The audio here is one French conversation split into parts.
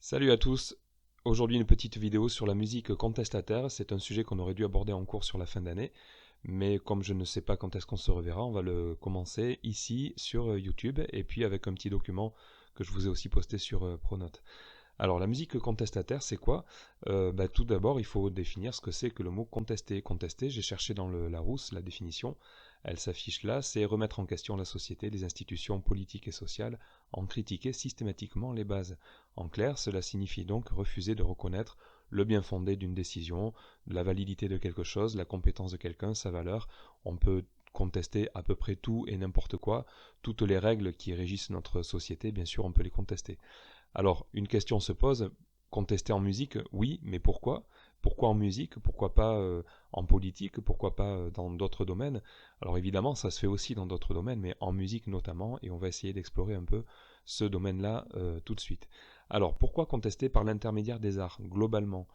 Salut à tous. Aujourd'hui une petite vidéo sur la musique contestataire. C'est un sujet qu'on aurait dû aborder en cours sur la fin d'année, mais comme je ne sais pas quand est-ce qu'on se reverra, on va le commencer ici sur YouTube et puis avec un petit document que je vous ai aussi posté sur Pronote. Alors la musique contestataire, c'est quoi? Tout d'abord, il faut définir ce que c'est que le mot contester. Contester, j'ai cherché dans le Larousse la définition. Elle s'affiche là, c'est remettre en question la société, les institutions politiques et sociales, en critiquer systématiquement les bases. En clair, cela signifie donc refuser de reconnaître le bien fondé d'une décision, la validité de quelque chose, la compétence de quelqu'un, sa valeur. On peut contester à peu près tout et n'importe quoi. Toutes les règles qui régissent notre société, bien sûr, on peut les contester. Alors, une question se pose, contester en musique, oui, mais pourquoi? Pourquoi en musique? Pourquoi pas en politique? Pourquoi pas dans d'autres domaines? Alors évidemment, ça se fait aussi dans d'autres domaines, mais en musique notamment, et on va essayer d'explorer un peu ce domaine-là tout de suite. Alors, pourquoi contester par l'intermédiaire des arts, globalement?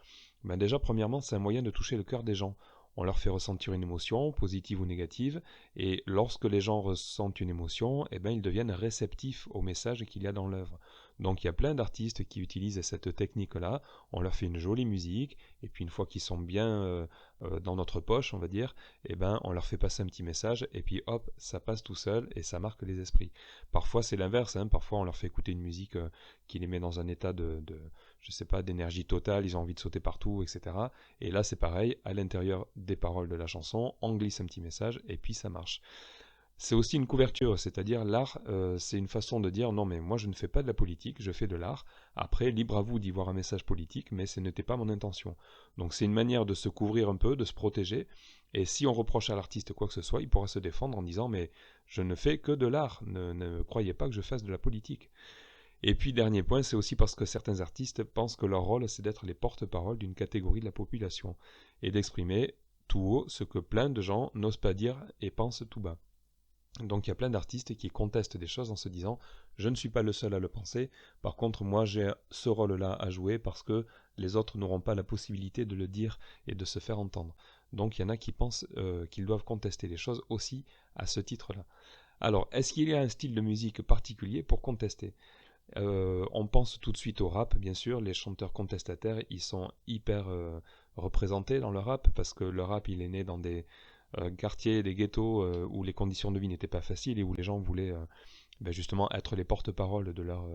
Déjà, premièrement, c'est un moyen de toucher le cœur des gens. On leur fait ressentir une émotion, positive ou négative, et lorsque les gens ressentent une émotion, ils deviennent réceptifs au message qu'il y a dans l'œuvre. Donc il y a plein d'artistes qui utilisent cette technique-là, on leur fait une jolie musique, et puis une fois qu'ils sont bien dans notre poche, on va dire, on leur fait passer un petit message, et puis hop, ça passe tout seul, et ça marque les esprits. Parfois c'est l'inverse, hein, parfois on leur fait écouter une musique qui les met dans un état je sais pas, d'énergie totale, ils ont envie de sauter partout, etc. Et là c'est pareil, à l'intérieur des paroles de la chanson, on glisse un petit message, et puis ça marche. C'est aussi une couverture, c'est-à-dire l'art, c'est une façon de dire non mais moi je ne fais pas de la politique, je fais de l'art. Après, libre à vous d'y voir un message politique, mais ce n'était pas mon intention. Donc c'est une manière de se couvrir un peu, de se protéger. Et si on reproche à l'artiste quoi que ce soit, il pourra se défendre en disant mais je ne fais que de l'art, ne croyez pas que je fasse de la politique. Et puis dernier point, c'est aussi parce que certains artistes pensent que leur rôle c'est d'être les porte-parole d'une catégorie de la population et d'exprimer tout haut ce que plein de gens n'osent pas dire et pensent tout bas. Donc il y a plein d'artistes qui contestent des choses en se disant je ne suis pas le seul à le penser, par contre moi j'ai ce rôle-là à jouer parce que les autres n'auront pas la possibilité de le dire et de se faire entendre. Donc il y en a qui pensent qu'ils doivent contester les choses aussi à ce titre-là. Alors, est-ce qu'il y a un style de musique particulier pour contester? On pense tout de suite au rap, bien sûr, les chanteurs contestataires, ils sont hyper représentés dans le rap parce que le rap il est né dans des quartiers, des ghettos où les conditions de vie n'étaient pas faciles et où les gens voulaient justement être les porte-parole de leur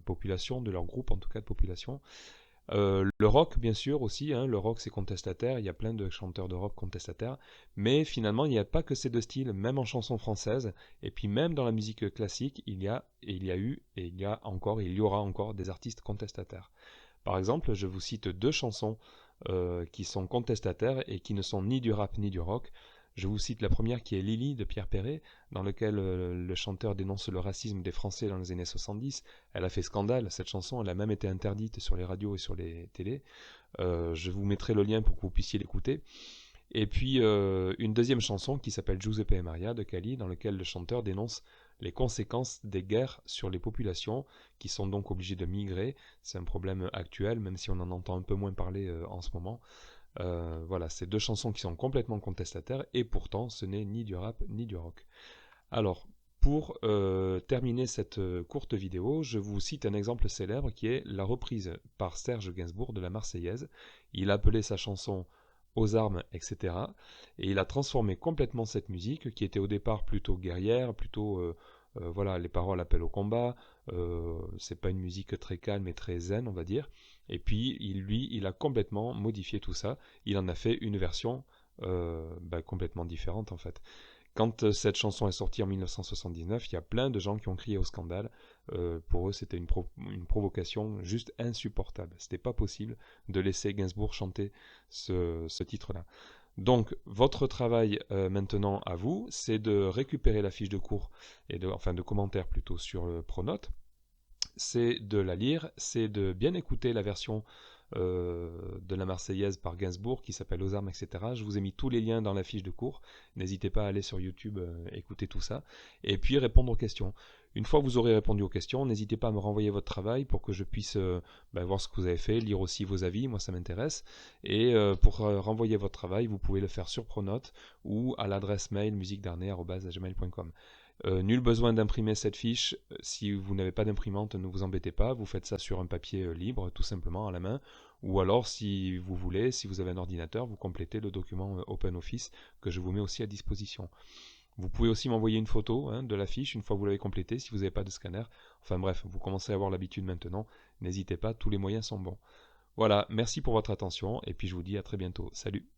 population, de leur groupe en tout cas de population. Le rock, bien sûr, aussi, hein, le rock c'est contestataire, il y a plein de chanteurs de rock contestataires, mais finalement il n'y a pas que ces deux styles, même en chanson française, et puis même dans la musique classique, il y a eu, et il y a encore, et il y aura encore des artistes contestataires. Par exemple, je vous cite deux chansons qui sont contestataires et qui ne sont ni du rap ni du rock. Je vous cite la première qui est Lily de Pierre Perret, dans lequel le chanteur dénonce le racisme des Français dans les années 70. Elle a fait scandale, cette chanson, elle a même été interdite sur les radios et sur les télés. Je vous mettrai le lien pour que vous puissiez l'écouter. Et puis une deuxième chanson qui s'appelle Giuseppe e Maria de Cali, dans lequel le chanteur dénonce les conséquences des guerres sur les populations qui sont donc obligées de migrer. C'est un problème actuel, même si on en entend un peu moins parler en ce moment. Voilà, c'est deux chansons qui sont complètement contestataires et pourtant ce n'est ni du rap ni du rock. Alors, pour terminer cette courte vidéo, je vous cite un exemple célèbre qui est la reprise par Serge Gainsbourg de la Marseillaise. Il a appelé sa chanson aux armes, etc. Et il a transformé complètement cette musique qui était au départ plutôt guerrière, plutôt voilà, les paroles appellent au combat. C'est pas une musique très calme et très zen, on va dire. Et puis il a complètement modifié tout ça. Il en a fait une version complètement différente en fait. Quand cette chanson est sortie en 1979, il y a plein de gens qui ont crié au scandale. Pour eux, c'était une provocation juste insupportable. C'était pas possible de laisser Gainsbourg chanter ce titre-là. Donc, votre travail maintenant à vous, c'est de récupérer la fiche de cours, enfin de commentaires plutôt sur Pronote, c'est de la lire, c'est de bien écouter la version de la Marseillaise par Gainsbourg qui s'appelle Aux armes, etc. Je vous ai mis tous les liens dans la fiche de cours. N'hésitez pas à aller sur YouTube, écouter tout ça. Et puis répondre aux questions. Une fois que vous aurez répondu aux questions, n'hésitez pas à me renvoyer votre travail pour que je puisse voir ce que vous avez fait, lire aussi vos avis, moi ça m'intéresse. Et pour renvoyer votre travail, vous pouvez le faire sur Pronote ou à l'adresse mail musiquedarnay@gmail.com. Nul besoin d'imprimer cette fiche. Si vous n'avez pas d'imprimante, ne vous embêtez pas. Vous faites ça sur un papier libre, tout simplement, à la main. Ou alors, si vous voulez, si vous avez un ordinateur, vous complétez le document OpenOffice que je vous mets aussi à disposition. Vous pouvez aussi m'envoyer une photo de la fiche une fois que vous l'avez complétée, si vous n'avez pas de scanner. Enfin bref, vous commencez à avoir l'habitude maintenant. N'hésitez pas, tous les moyens sont bons. Voilà, merci pour votre attention et puis je vous dis à très bientôt. Salut!